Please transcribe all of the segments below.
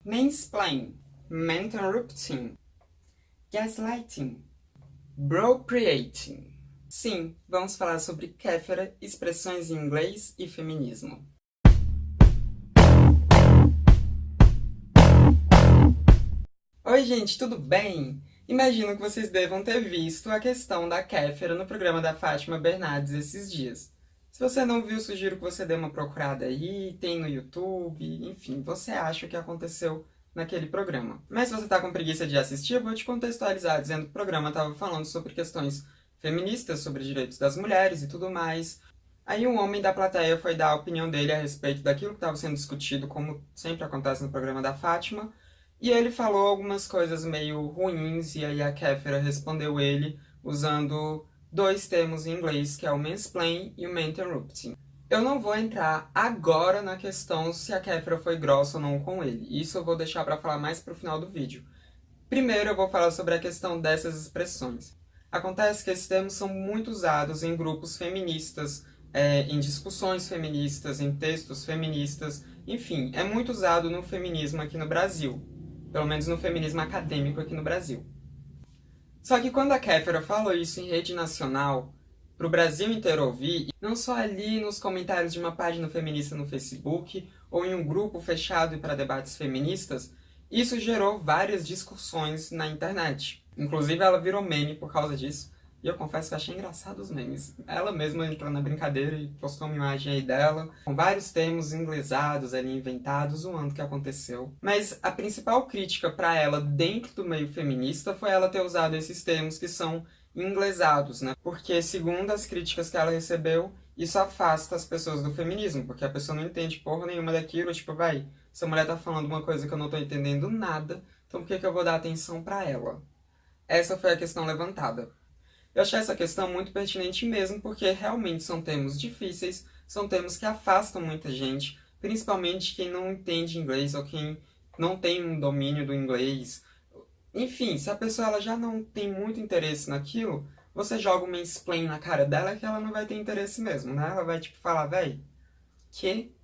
Mansplain, interrupting, gaslighting, bropriating. Sim, vamos falar sobre Kéfera, expressões em inglês e feminismo. Oi gente, tudo bem? Imagino que vocês devam ter visto a questão da Kéfera no programa da Fátima Bernardes esses dias. Se você não viu, sugiro que você dê uma procurada aí, tem no YouTube, enfim, você acha o que aconteceu naquele programa. Mas se você tá com preguiça de assistir, eu vou te contextualizar dizendo que o programa estava falando sobre questões feministas, sobre direitos das mulheres e tudo mais. Aí um homem da plateia foi dar a opinião dele a respeito daquilo que estava sendo discutido, como sempre acontece no programa da Fátima, e ele falou algumas coisas meio ruins, e aí a Kéfera respondeu ele usando dois termos em inglês, que é o mansplain e o interrupting. Eu não vou entrar agora na questão se a Kéfera foi grossa ou não com ele. Isso eu vou deixar para falar mais pro final do vídeo. Primeiro eu vou falar sobre a questão dessas expressões. Acontece que esses termos são muito usados em grupos feministas, em discussões feministas, em textos feministas, enfim, é muito usado no feminismo aqui no Brasil. Pelo menos no feminismo acadêmico aqui no Brasil. Só que quando a Kéfera falou isso em rede nacional, para o Brasil inteiro ouvir, não só ali nos comentários de uma página feminista no Facebook, ou em um grupo fechado para debates feministas, isso gerou várias discussões na internet. Inclusive ela virou meme por causa disso, e eu confesso que achei engraçado os memes. Ela mesma entrou na brincadeira e postou uma imagem aí dela, com vários termos inglesados ali inventados, zoando o que aconteceu. Mas a principal crítica para ela dentro do meio feminista foi ela ter usado esses termos que são inglesados, né? Porque, segundo as críticas que ela recebeu, isso afasta as pessoas do feminismo, porque a pessoa não entende porra nenhuma daquilo, tipo, vai, essa mulher tá falando uma coisa que eu não tô entendendo nada, então por que eu vou dar atenção para ela? Essa foi a questão levantada. Eu achei essa questão muito pertinente mesmo, porque realmente são termos difíceis, são termos que afastam muita gente, principalmente quem não entende inglês ou quem não tem um domínio do inglês. Enfim, se a pessoa ela já não tem muito interesse naquilo, você joga um mansplain na cara dela que ela não vai ter interesse mesmo, né? Ela vai tipo falar, véi, que?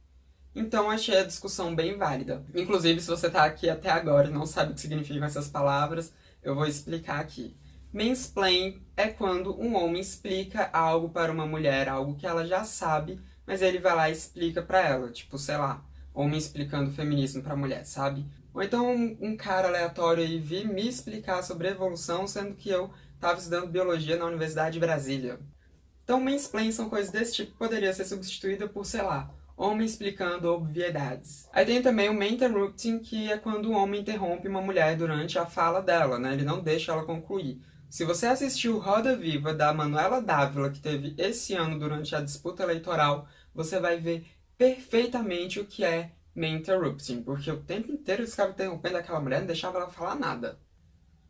Então achei a discussão bem válida. Inclusive, se você tá aqui até agora e não sabe o que significam essas palavras, eu vou explicar aqui. Mansplain é quando um homem explica algo para uma mulher, algo que ela já sabe, mas ele vai lá e explica para ela. Tipo, sei lá, homem explicando feminismo para mulher, sabe? Ou então um cara aleatório aí vir me explicar sobre evolução, sendo que eu estava estudando biologia na Universidade de Brasília. Então, mansplain são coisas desse tipo que poderia ser substituída por, sei lá, homem explicando obviedades. Aí tem também o interrupting, que é quando o homem interrompe uma mulher durante a fala dela, né? Ele não deixa ela concluir. Se você assistiu Roda Viva da Manuela Dávila, que teve esse ano durante a disputa eleitoral, você vai ver perfeitamente o que é interrupting, porque o tempo inteiro eles ficavam interrompendo aquela mulher, não deixava ela falar nada.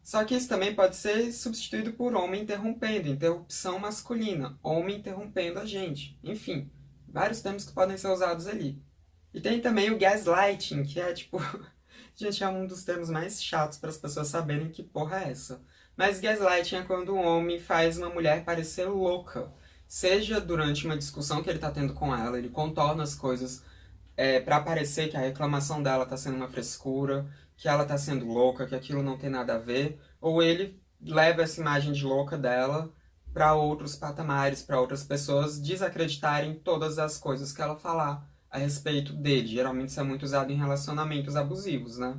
Só que isso também pode ser substituído por homem interrompendo, interrupção masculina, homem interrompendo a gente. Enfim, vários termos que podem ser usados ali. E tem também o gaslighting, que é tipo... Gente, é um dos termos mais chatos para as pessoas saberem que porra é essa. Mas gaslighting é quando um homem faz uma mulher parecer louca. Seja durante uma discussão que ele está tendo com ela, ele contorna as coisas para parecer que a reclamação dela está sendo uma frescura, que ela está sendo louca, que aquilo não tem nada a ver, ou ele leva essa imagem de louca dela para outros patamares, para outras pessoas desacreditarem todas as coisas que ela falar a respeito dele. Geralmente isso é muito usado em relacionamentos abusivos, né?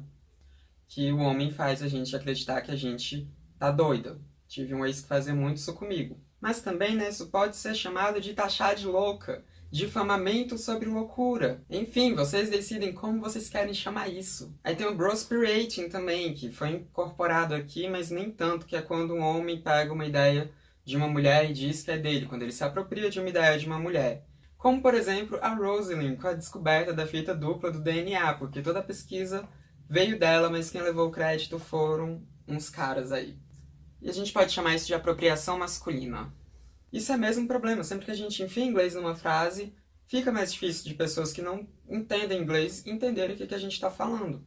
Que o homem faz a gente acreditar que a gente tá doida. Tive um ex que fazia muito isso comigo. Mas também, né, isso pode ser chamado de taxar de louca, difamamento sobre loucura. Enfim, vocês decidem como vocês querem chamar isso. Aí tem o brospirating também, que foi incorporado aqui, mas nem tanto, que é quando um homem pega uma ideia de uma mulher e diz que é dele, quando ele se apropria de uma ideia de uma mulher. Como, por exemplo, a Rosalind, com a descoberta da fita dupla do DNA, porque toda a pesquisa veio dela, mas quem levou o crédito foram uns caras aí. E a gente pode chamar isso de apropriação masculina. Isso é mesmo um problema. Sempre que a gente enfia inglês numa frase, fica mais difícil de pessoas que não entendem inglês entenderem o que a gente está falando.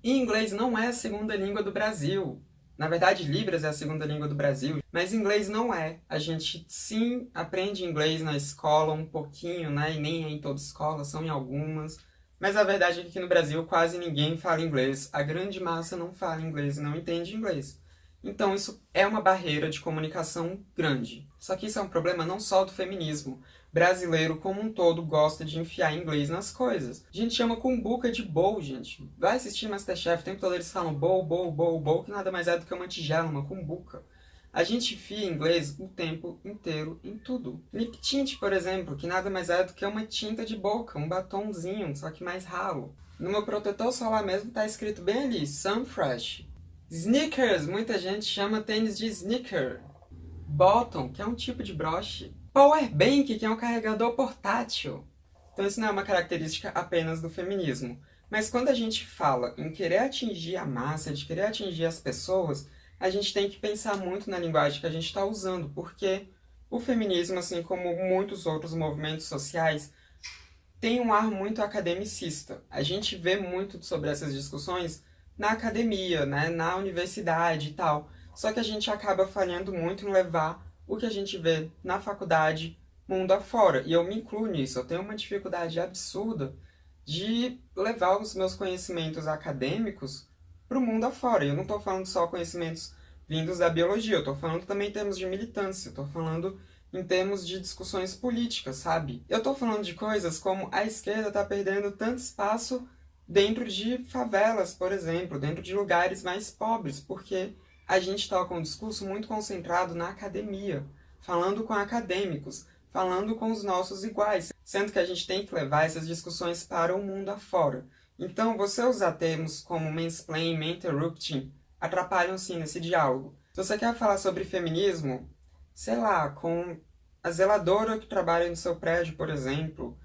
E inglês não é a segunda língua do Brasil. Na verdade, Libras é a segunda língua do Brasil, mas inglês não é. A gente sim aprende inglês na escola um pouquinho, né? E nem é em toda escola, são em algumas. Mas a verdade é que aqui no Brasil quase ninguém fala inglês, a grande massa não fala inglês e não entende inglês. Então isso é uma barreira de comunicação grande. Só que isso é um problema não só do feminismo. Brasileiro como um todo gosta de enfiar inglês nas coisas. A gente chama cumbuca de bowl, gente. Vai assistir MasterChef, o tempo todo eles falam bowl, bowl, bowl, bowl, que nada mais é do que uma tigela, uma cumbuca. A gente enfia inglês o tempo inteiro em tudo. Lip tint, por exemplo, que nada mais é do que uma tinta de boca, um batonzinho, só que mais ralo. No meu protetor solar mesmo tá escrito bem ali, Sunfresh. Sneakers, muita gente chama tênis de sneaker. Bottom, que é um tipo de broche. Powerbank, que é um carregador portátil. Então isso não é uma característica apenas do feminismo. Mas quando a gente fala em querer atingir a massa, de querer atingir as pessoas, a gente tem que pensar muito na linguagem que a gente está usando, porque o feminismo, assim como muitos outros movimentos sociais, tem um ar muito academicista. A gente vê muito sobre essas discussões na academia, né, na universidade e tal. Só que a gente acaba falhando muito em levar o que a gente vê na faculdade mundo afora. E eu me incluo nisso. Eu tenho uma dificuldade absurda de levar os meus conhecimentos acadêmicos para o mundo afora. E eu não estou falando só conhecimentos vindos da biologia, eu estou falando também em termos de militância, eu estou falando em termos de discussões políticas, sabe? Eu tô falando de coisas como a esquerda tá perdendo tanto espaço dentro de favelas, por exemplo, dentro de lugares mais pobres, porque a gente tá com um discurso muito concentrado na academia, falando com acadêmicos, falando com os nossos iguais, sendo que a gente tem que levar essas discussões para o mundo afora. Então, você usar termos como mansplaining, interrupting, atrapalham sim nesse diálogo. Se você quer falar sobre feminismo, sei lá, com a zeladora que trabalha no seu prédio, por exemplo,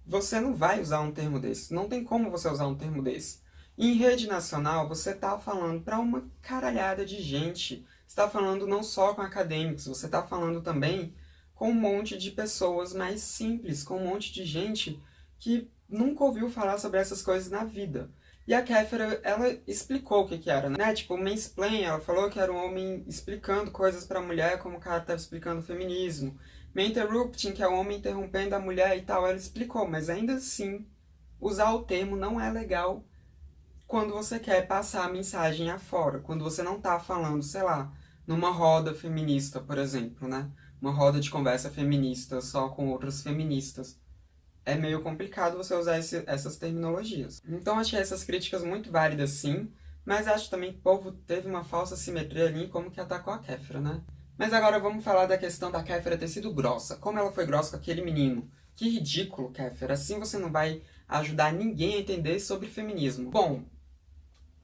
você não vai usar um termo desse. Não tem como você usar um termo desse. E em rede nacional, você está falando para uma caralhada de gente. Você está falando não só com acadêmicos, você está falando também com um monte de pessoas mais simples, com um monte de gente que nunca ouviu falar sobre essas coisas na vida. E a Kéfera, ela explicou o que era, né? Tipo, o mansplain, ela falou que era um homem explicando coisas pra mulher como o cara estava explicando o feminismo. Interrupting, que é o homem interrompendo a mulher e tal, ela explicou, mas ainda assim, usar o termo não é legal quando você quer passar a mensagem afora, quando você não tá falando, sei lá, numa roda feminista, por exemplo, né? Uma roda de conversa feminista só com outras feministas. É meio complicado você usar essas terminologias. Então achei essas críticas muito válidas sim, mas acho também que o povo teve uma falsa simetria ali em como que atacou a Kéfera, né? Mas agora vamos falar da questão da Kéfera ter sido grossa. Como ela foi grossa com aquele menino. Que ridículo, Kéfera. Assim você não vai ajudar ninguém a entender sobre feminismo. Bom,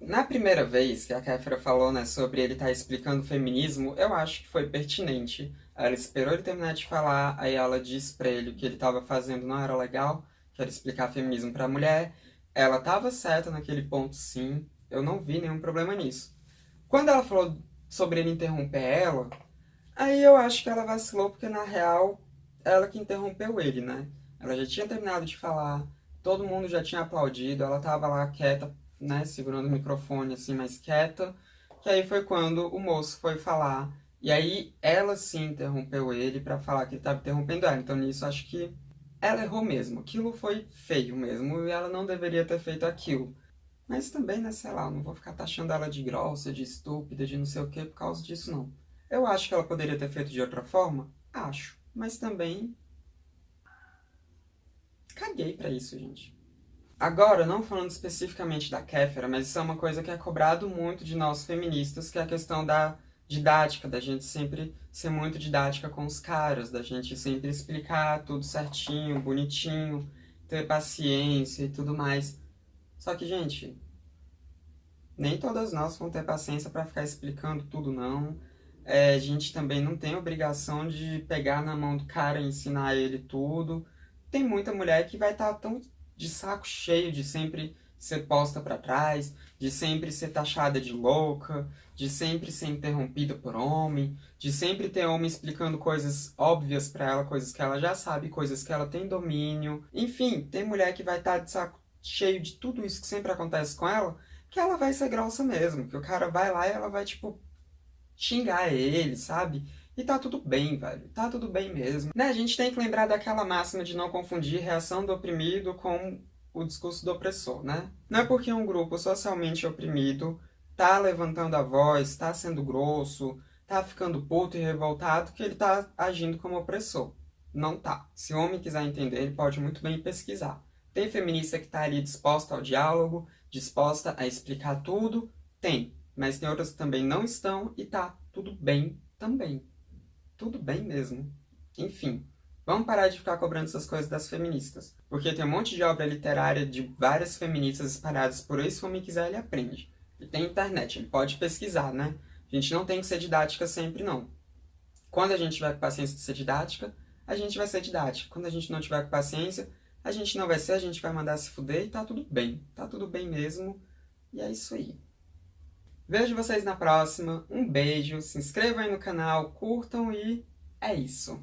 na primeira vez que a Kéfera falou, né, sobre ele estar explicando o feminismo, eu acho que foi pertinente. Ela esperou ele terminar de falar, aí ela disse pra ele que o que ele estava fazendo não era legal, que era explicar feminismo pra mulher. Ela estava certa naquele ponto, sim. Eu não vi nenhum problema nisso. Quando ela falou sobre ele interromper ela, aí eu acho que ela vacilou, porque na real, ela que interrompeu ele, né? Ela já tinha terminado de falar, todo mundo já tinha aplaudido, ela tava lá quieta, né, segurando o microfone assim, mais quieta, que aí foi quando o moço foi falar, e aí ela sim interrompeu ele pra falar que ele tava interrompendo ela, então nisso acho que ela errou mesmo, aquilo foi feio mesmo, e ela não deveria ter feito aquilo. Mas também, né, sei lá, eu não vou ficar taxando ela de grossa, de estúpida, de não sei o que por causa disso, não. Eu acho que ela poderia ter feito de outra forma? Acho. Mas também caguei pra isso, gente. Agora, não falando especificamente da Kéfera, mas isso é uma coisa que é cobrado muito de nós feministas, que é a questão da didática, da gente sempre ser muito didática com os caras, da gente sempre explicar tudo certinho, bonitinho, ter paciência e tudo mais. Só que, gente, nem todas nós vamos ter paciência para ficar explicando tudo, não. A gente também não tem obrigação de pegar na mão do cara e ensinar ele tudo. Tem muita mulher que vai estar tão de saco cheio de sempre ser posta para trás, de sempre ser taxada de louca, de sempre ser interrompida por homem, de sempre ter homem explicando coisas óbvias para ela, coisas que ela já sabe, coisas que ela tem domínio. Enfim, tem mulher que vai estar de saco cheio de tudo isso que sempre acontece com ela, que ela vai ser grossa mesmo, que o cara vai lá e ela vai, tipo, xingar ele, sabe? E tá tudo bem, velho. Tá tudo bem mesmo. Né? A gente tem que lembrar daquela máxima de não confundir reação do oprimido com o discurso do opressor, né? Não é porque um grupo socialmente oprimido tá levantando a voz, tá sendo grosso, tá ficando puto e revoltado que ele tá agindo como opressor. Não tá. Se o homem quiser entender, ele pode muito bem pesquisar. Tem feminista que tá ali disposta ao diálogo, disposta a explicar tudo? Tem. Mas tem outras que também não estão e tá tudo bem também. Tudo bem mesmo. Enfim, vamos parar de ficar cobrando essas coisas das feministas. Porque tem um monte de obra literária de várias feministas espalhadas por aí, se o homem quiser ele aprende. E tem internet, ele pode pesquisar, né? A gente não tem que ser didática sempre, não. Quando a gente tiver com paciência de ser didática, a gente vai ser didática. Quando a gente não tiver com paciência, a gente não vai ser, a gente vai mandar se fuder e tá tudo bem. Tá tudo bem mesmo. E é isso aí. Vejo vocês na próxima. Um beijo, se inscrevam aí no canal, curtam e é isso.